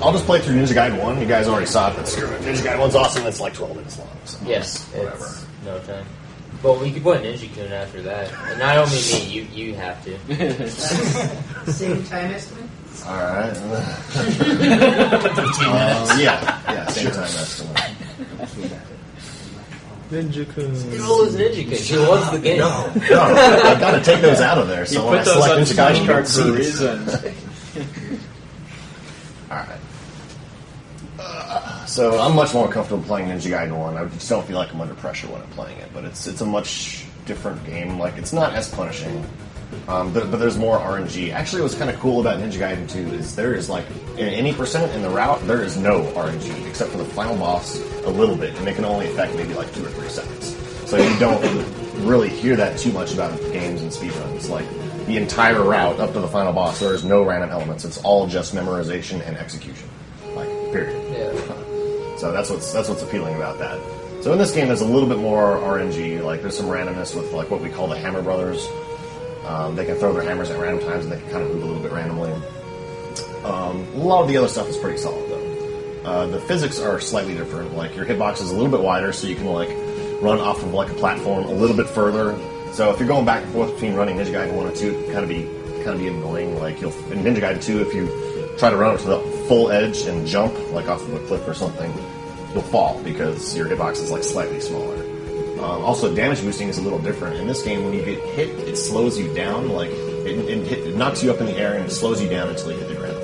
I'll just play through Ninja Gaiden 1. You guys already saw it, but screw it. Ninja Gaiden 1's awesome. It's like 12 minutes long. So Yes, whatever. it's no time. But we could put Ninja-kun after that. And not only me, you have to. Same time estimate? Alright. Yeah, same time estimate. Ninja-kun. It was Ninja-kun. She loves the game. No, I gotta take those out of there. So when I select Ninja Gaiden, you don't see for a these. reason. Alright. So I'm much more comfortable playing Ninja Gaiden 1. I just don't feel like I'm under pressure when I'm playing it. But it's a much different game. Like, it's not as punishing. But there's more RNG. Actually, what's kind of cool about Ninja Gaiden 2 is there is, like, in any percent in the route, there is no RNG, except for the final boss a little bit, and it can only affect maybe like 2 or 3 seconds. So you don't really hear that too much about games and speedruns. Like, the entire route up to the final boss, there is no random elements. It's all just memorization and execution. Like, period. Yeah. So that's what's appealing about that. So in this game, there's a little bit more RNG. Like, there's some randomness with, like, what we call the Hammer Brothers. They can throw their hammers at random times, and they can kind of move a little bit randomly. A lot of the other stuff is pretty solid, though. The physics are slightly different. Like, your hitbox is a little bit wider, so you can, like, run off of, like, a platform a little bit further. So if you're going back and forth between running Ninja Gaiden 1 and 2, it can kind of be annoying. Like, in Ninja Gaiden 2, if you try to run up to the full edge and jump, like off of a cliff or something, you'll fall because your hitbox is, like, slightly smaller. Also, damage boosting is a little different. In this game, when you get hit, it slows you down. Like, it knocks you up in the air and it slows you down until you hit the ground.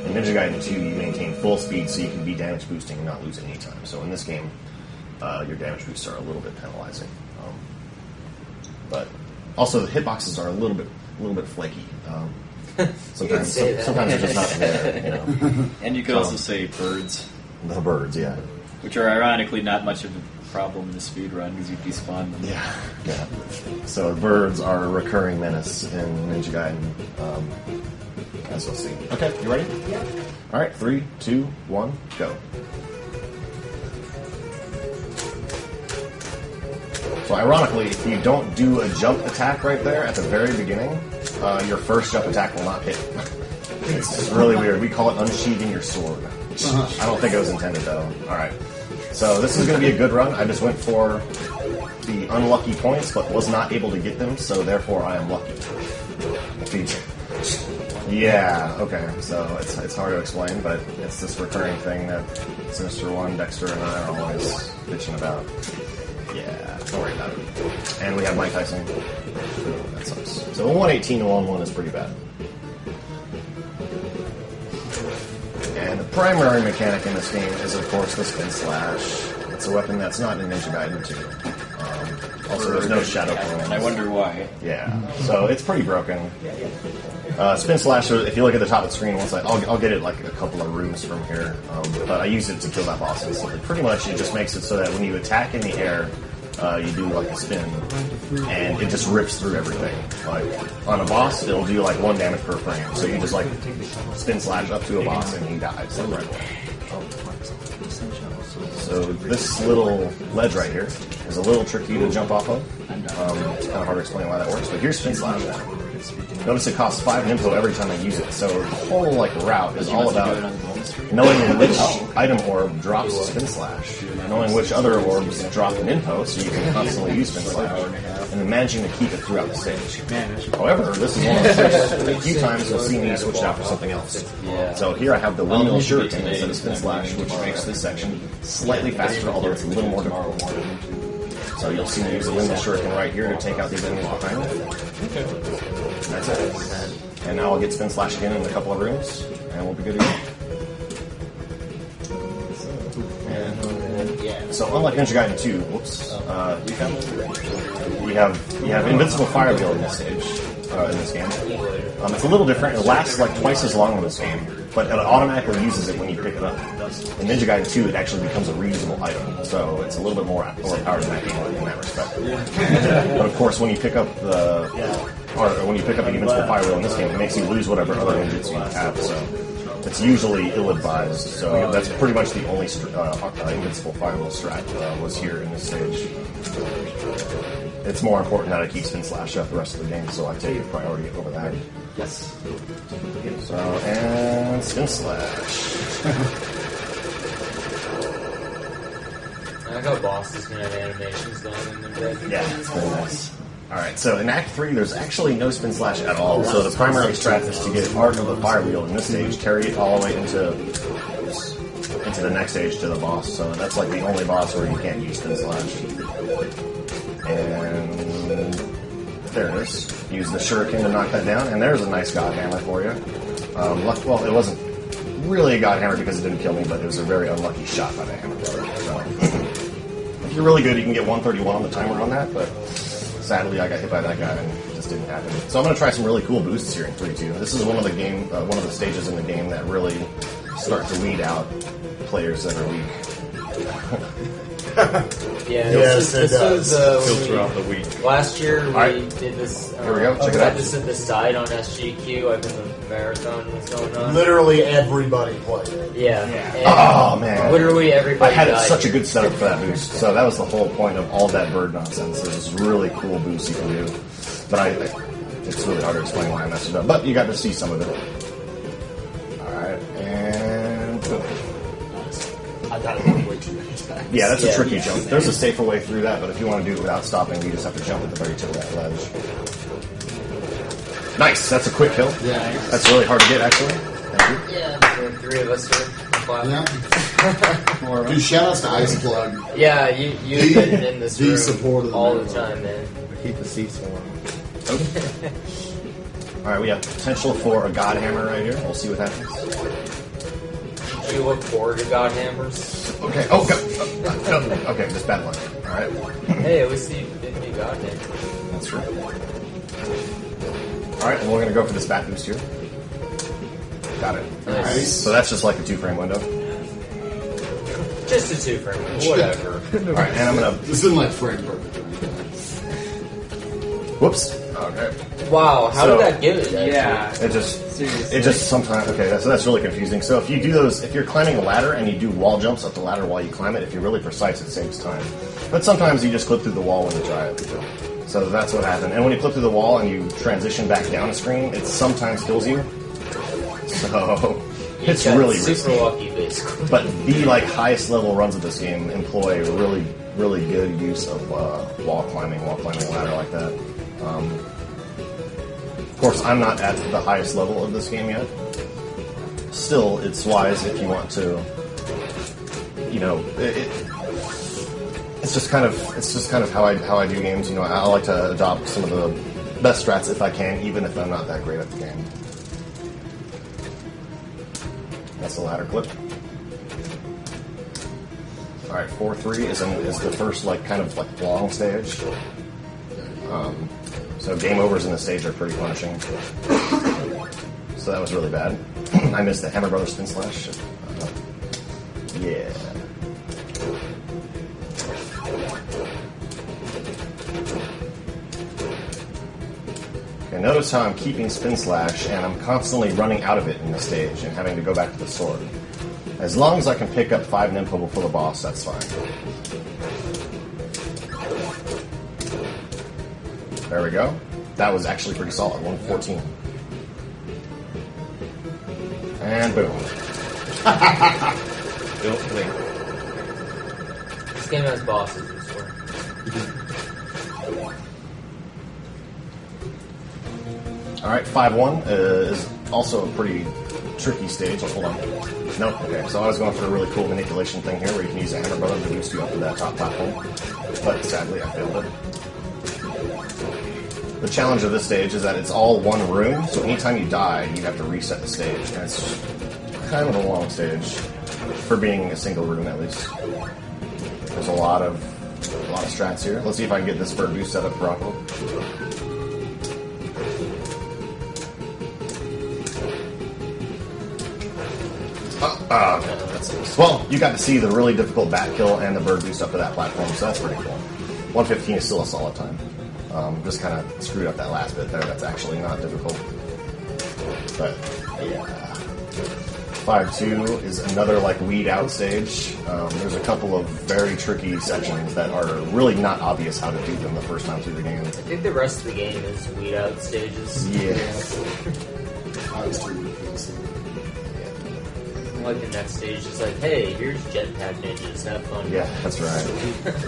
In Ninja Gaiden 2, you maintain full speed so you can be damage boosting and not lose any time. So in this game, your damage boosts are a little bit penalizing. But also, the hitboxes are a little bit flaky. Sometimes they're just not there. You know. And you could also say birds. The birds, yeah. Which are ironically not much of a problem in the speed run because you despawn them. Yeah. So birds are a recurring menace in Ninja Gaiden, as we'll see. Okay, you ready? Yeah. All right, 3, 2, 1, go. So ironically, if you don't do a jump attack right there at the very beginning, your first jump attack will not hit. It's really weird. We call it unsheathing your sword. I don't think it was intended, though. All right. So this is going to be a good run. I just went for the unlucky points, but was not able to get them, so therefore I am lucky. Yeah, okay. So it's hard to explain, but it's this recurring thing that Sinister One, Dexter, and I are always bitching about. Yeah, don't worry about it. And we have Mike Tyson. That sucks. So 118 to 1-1 is pretty bad. And the primary mechanic in this game is, of course, the Spin Slash. It's a weapon that's not in Ninja Gaiden 2. Also, there's no Shadow Clones. I wonder why. Yeah, so it's pretty broken. Spin Slash, if you look at the top of the screen, once I'll get it like a couple of rooms from here, but I use it to kill that boss instantly. Pretty much, it just makes it so that when you attack in the air, you do like a spin, and it just rips through everything. Like on a boss, it'll do like 1 damage per frame. So you just like Spin Slash up to a boss, and he dies like right away. So this little ledge right here is a little tricky to jump off of. It's kind of hard to explain why that works, but here's Spin Slash. Notice it costs 5 info every time I use it, so the whole like route is all about knowing which item orb drops Spin Slash, knowing which other orbs drop an info, so you can constantly use Spin Slash, and then managing to keep it throughout the stage. However, this is one of the few times you'll see me switch it out for something else. So here I have the Windmill Shuriken instead of Spin Slash, which makes this section slightly faster, although it's a little more difficult. So you'll see me use the Windmill Shuriken right here to take out these enemies behind me. And that's it. And now I'll get Spin Slash again in a couple of rooms, and we'll be good to go. So unlike Ninja Gaiden 2, you have Invincible Fire Wheel in this stage, in this game. It's a little different. It lasts like twice as long in this game, but it automatically uses it when you pick it up. In Ninja Gaiden 2, it actually becomes a reusable item, so it's a little bit more overpowered in that respect. But of course, when you pick up the Invincible Fire Wheel in this game, it makes you lose whatever other ninjutsu you have. So it's usually ill-advised. So that's pretty much the only Invincible Fire Wheel strat was here in this stage. It's more important that I keep Spin Slash up the rest of the game, so I take it priority over that. Yes. So, and Spin Slash. I like how bosses can have animations going in their dead. Yeah, it's very nice. Alright, so in Act 3, there's actually no Spin Slash at all. So the primary strat is to get Art of the Fire Wheel in this stage, carry it all the way into the next stage to the boss. So that's like the only boss where you can't use Spin Slash. And there it is. Use the Shuriken to knock that down, and there's a nice God Hammer for you. Well, it wasn't really a God Hammer because it didn't kill me, but it was a very unlucky shot by the Hammer Brother. So, if you're really good, you can get 131 on the timer on that, but sadly I got hit by that guy and it just didn't happen. So I'm going to try some really cool boosts here in 3-2. This is one of the stages in the game that really start to weed out players that are weak. Yeah, Yes, this it was Filter out the weak. last year. We Alright. did this. Here we go, check it I out. had this at the side on SGDQ. Like when the marathon was going on. Literally everybody played it. Yeah. And Oh, man. literally I everybody. had died. such a good setup for that boost. So that was the whole point of all that bird nonsense. There's this really cool boost you can do. But it's really hard to explain why I messed it up. But you got to see some of it. Alright, and boom. I got it way too many times. Yeah, that's a Yeah. tricky jump. There's a safer way through that, but if you want to do it without stopping, you just have to jump at the very tip of that ledge. Nice, that's a quick kill. Yeah. That's really hard to get, actually. Thank you. Yeah, there were 3 of us here. Yeah. Dude, shout outs to Ice Plug. Yeah, you've been in this The room support of the all the marathon. time, man. Keep the seats warm. Okay. Alright, we have potential for a God Hammer right here. We'll see what happens. Do you look forward to God Hammers? Okay, oh, go. Okay, just bad luck. Alright. Hey, at least you didn't do God Hammers. That's true. Alright, and we're going to go for this bat boost here. Got it. Nice. So that's just like a 2-frame window. Just a 2-frame, whatever. Alright, and I'm going to... This isn't like frame perfect. Whoops. Okay. Wow, how So- did that give it? Actually? Yeah. It Seriously. just sometimes... Okay, so that's really confusing. So if you do those... If you're climbing a ladder and you do wall jumps up the ladder while you climb it, if you're really precise, it saves time. But sometimes you just clip through the wall when you try it. So that's what happened. And when you clip through the wall and you transition back down a screen, it sometimes kills you. So You it's got really super risky. lucky, basically. But the highest level runs of this game employ really, really good use of wall climbing ladder like that. Of course, I'm not at the highest level of this game yet. Still, it's wise if you want to. You know, it's just kind of how I do games. You know, I like to adopt some of the best strats if I can, even if I'm not that great at the game. That's the ladder clip. All right, 4-3 is the first long stage. So game overs in the stage are pretty punishing. So that was really bad. I missed the Hammer Brothers Spin Slash. Yeah. Okay, notice how I'm keeping Spin Slash and I'm constantly running out of it in the stage and having to go back to the sword. As long as I can pick up 5 Nympho before the boss, that's fine. There we go. That was actually pretty solid, 114. And boom. This game has bosses, I swear. Alright, 5-1 is also a pretty tricky stage. Oh, hold on. Nope, okay. So I was going for a really cool manipulation thing here where you can use a Hammer Brother to boost you up to that top platform. But sadly, I failed it. The challenge of this stage is that it's all one room, so anytime you die, you have to reset the stage. And it's kind of a long stage for being a single room, at least. There's a lot of strats here. Let's see if I can get this bird boost set up properly. Well, you got to see the really difficult bat kill and the bird boost up to that platform, so that's pretty cool. 115 is still a solid time. Just kind of screwed up that last bit there. That's actually not difficult. But, yeah. 5-2 is another, weed out stage. There's a couple of very tricky sections that are really not obvious how to do them the first time through the game. I think the rest of the game is weed out stages. Yeah. I was too weak for this. like the next stage is like, hey, here's jetpack ninjas, have fun. Yeah, that's right.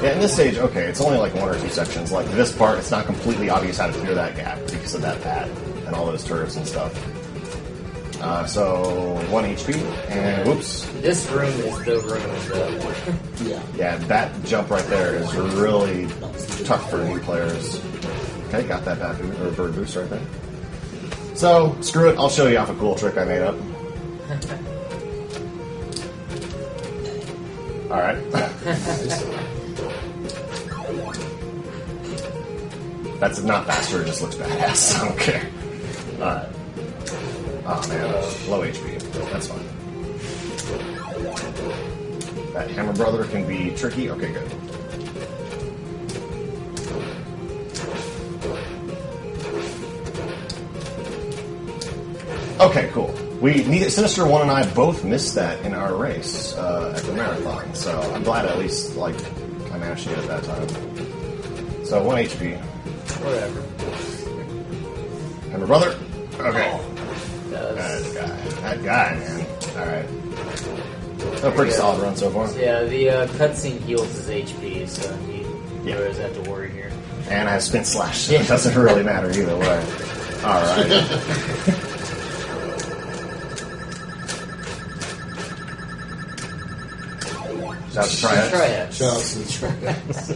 Yeah, in this stage, okay, it's only like 1 or 2 sections. Like this part, it's not completely obvious how to clear that gap because of that pad and all those turrets and stuff. So 1 HP, and whoops. This room is the room though. Yeah. Yeah, that jump right there is really tough for new players. Okay, got that bat boost, or bird boost right there. So, screw it, I'll show you off a cool trick I made up. Alright. That's not faster, it just looks badass. I don't care. Alright. Oh man, low HP. That's fine. That hammer brother can be tricky. Okay, good. Okay, cool. Sinister 1 and I both missed that in our race at the marathon, so I'm glad at least like I managed to get it that time. So 1 HP. Whatever. Hammer brother. Okay. Does. That guy, man. Alright. A pretty solid run so far. Yeah, the cutscene heals his HP, so he doesn't have to worry here. And I have spin slash, so it doesn't really matter either way. Alright. Shout out to Triax. Triax. Shout out to the Triax.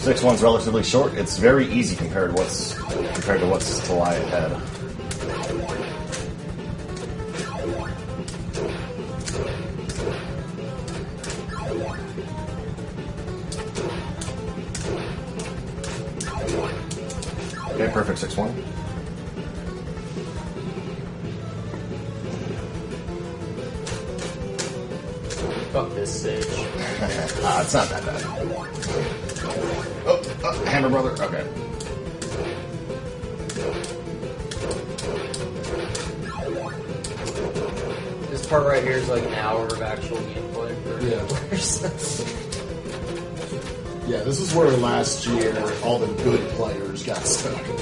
6-1's relatively short. It's very easy compared to what's to lie ahead. Okay, perfect 6-1. Fuck this stage. It's not that bad. Oh, hammer brother. Okay. This part right here is like an hour of actual gameplay for players. Yeah, this is where last year all the good players got stuck. The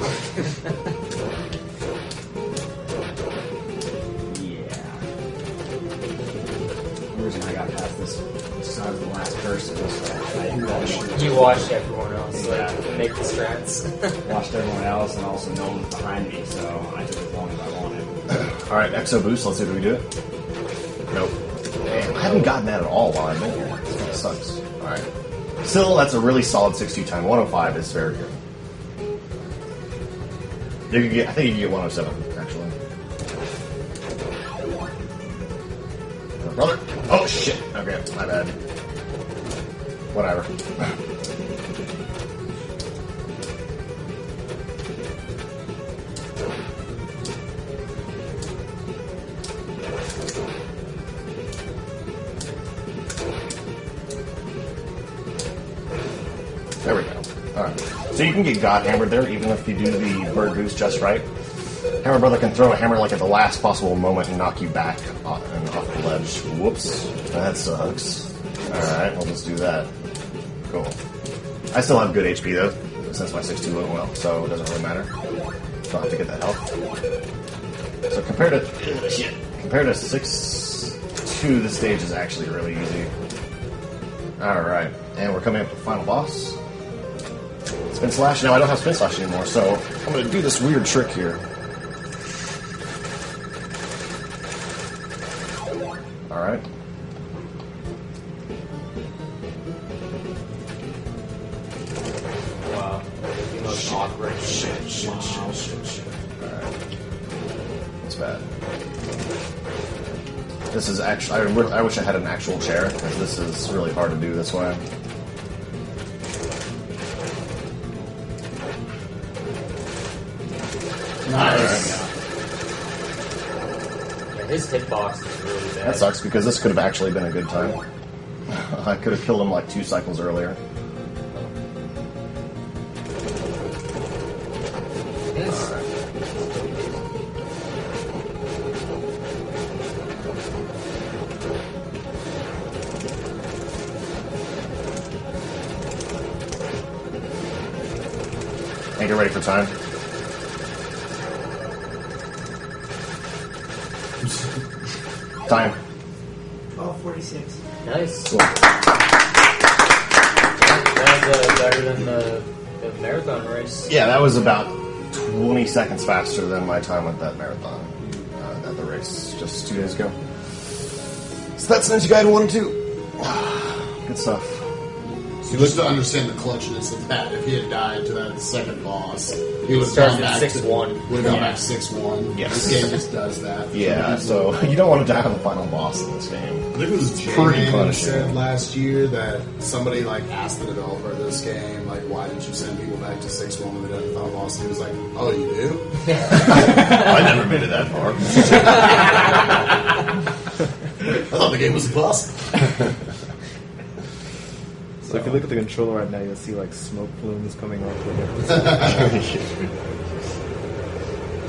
reason I got past this is I was the last person, so I You watched everyone else Yeah. make the strats. watched everyone else, and also no one was behind me, so I took as long as I wanted. Alright, Exo Boost. Let's see if we can do it. Nope. Damn, I haven't gotten that at all while I've been here. This kind of sucks. Alright. Still, that's a really solid 6-2 time. 105 is very good. I think you can get 107, actually. Brother! Oh, shit! Okay, my bad. Whatever. There we go. Alright. So you can get God Hammered there, even if you do the bird boost just right. Hammer Brother can throw a hammer like at the last possible moment and knock you back off the ledge. Whoops. That sucks. Alright, we'll just do that. Cool. I still have good HP though, since my 6-2 went well, so it doesn't really matter. Don't have to get that health. So compared to 6-2, this stage is actually really easy. Alright, and we're coming up with the final boss. Spin Slash. No, I don't have Spin Slash anymore, so I'm going to do this weird trick here. Alright. Wow. The most awkward. Shit. Alright. It's bad. This is actually... I wish I had an actual chair, because this is really hard to do this way. Nice. Yeah, his hitbox is really bad. That sucks, because this could have actually been a good time. I could have killed him like 2 cycles earlier. Yes. And get ready for time. Time. 12:46. Nice. Cool. That was better than the marathon race. Yeah, that was about 20 seconds faster than my time at that marathon, at the race just 2 days ago. So that's Ninja Gaiden 1 and 2. Good stuff. So just to understand the clutchness of that, if he had died to that second boss, he would have Starts gone at back 6-1. Would have gone back 6-1. Yes. This game just does that. Yeah, so you don't want to die on the final boss in this game. I think it was Pretty J-Man punishing. said last year that somebody like asked the developer of this game, like, why didn't you send people back to 6-1 when they done the final boss? And he was like, oh, you do? I never made it that far. I thought the game was impossible. So if you look at the controller right now, you'll see like smoke plumes coming off of it.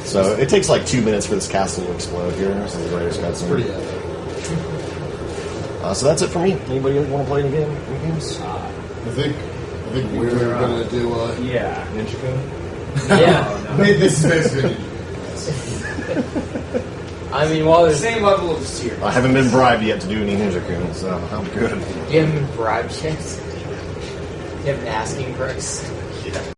So it takes like 2 minutes for this castle to explode here. So the Raiders got It's some. pretty epic. So that's it for me. Anybody want to play any games? I think we're going to do a... Yeah, Ninja Code. Yeah. This is basically... I mean, while there's... Same level of tier. I haven't been bribed yet to do any Ninja Kun, so I'm good. You haven't been bribed yet? You haven't been asking price?